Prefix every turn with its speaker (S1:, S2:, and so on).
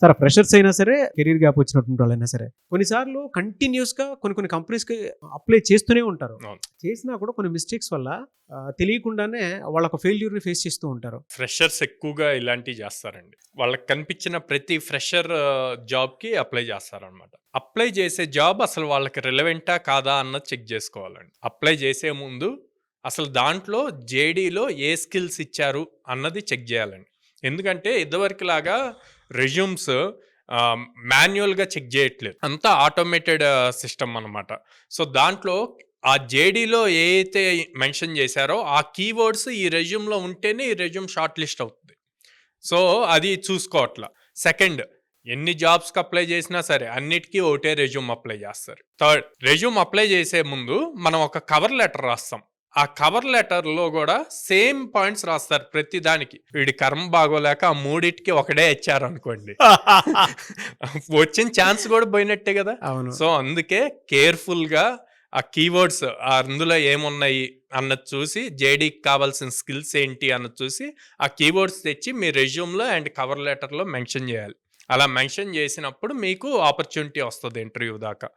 S1: సరే ఫ్రెషర్స్ అయినా సరే, కెరీర్ గ్యాప్ వచ్చినటువంటి వాళ్ళైనా సరే, కొన్నిసార్లు కంటిన్యూస్‌గా కొన్ని కంపెనీస్‌కి అప్లై చేస్తూనే ఉంటారు.
S2: అవును.
S1: చేసినా కూడా కొన్ని మిస్టేక్స్ వల్ల తెలియకుండానే వాళ్ళొక ఫెయిల్యూర్‌ని ఫేస్ చేస్తూ ఉంటారు.
S2: ఫ్రెషర్స్ ఎక్కువగా ఇలాంటివి చేస్తారండి. వాళ్ళకి కనిపించిన ప్రతి ఫ్రెషర్ జాబ్‌కి అప్లై చేస్తారనమాట. అప్లై చేసే జాబ్ అసలు వాళ్ళకి రిలవెంటా కాదా అన్నది చెక్ చేసుకోవాలండి. అప్లై చేసే ముందు అసలు దాంట్లో జేడీలో ఏ స్కిల్స్ ఇచ్చారు అన్నది చెక్ చేయాలండి. ఎందుకంటే ఇదివరకులాగా రెజ్యూమ్స్ మాన్యువల్‌గా చెక్ చేయట్లేదు. అంతా ఆటోమేటెడ్ సిస్టమ్ అనమాట. సో దాంట్లో ఆ జేడీలో ఏ అయితే మెన్షన్ చేశారో ఆ కీవర్డ్స్ ఈ రెజ్యూమ్‌లో ఉంటేనే ఈ రెజ్యూమ్ షార్ట్ లిస్ట్ అవుతుంది. సో అది చూసుకోవట్ల. సెకండ్, ఎన్ని జాబ్స్‌కి అప్లై చేసినా సరే అన్నిటికీ ఒకటే రెజ్యూమ్ అప్లై చేస్తారు. థర్డ్, రెజ్యూమ్ అప్లై చేసే ముందు మనం ఒక కవర్ లెటర్ రాస్తాం. ఆ కవర్ లెటర్‌లో కూడా సేమ్ పాయింట్స్ రాస్తారు ప్రతి దానికి. వీడి కర్మ బాగోలేక ఆ మూడిటికి ఒకటే ఇచ్చారనుకోండి. వచ్చిన ఛాన్స్ కూడా పోయినట్టే కదా!
S1: అవును.
S2: సో అందుకే కేర్‌ఫుల్‌గా ఆ కీవర్డ్స్ అందులో ఏమున్నాయి అన్నది చూసి, జేడీకి కావాల్సిన స్కిల్స్ ఏంటి అన్నది చూసి, ఆ కీవర్డ్స్ తెచ్చి మీ రెజ్యూమ్‌లో అండ్ కవర్ లెటర్‌లో మెన్షన్ చేయాలి. అలా మెన్షన్ చేసినప్పుడు మీకు ఆపర్చునిటీ వస్తది ఇంటర్వ్యూ దాకా.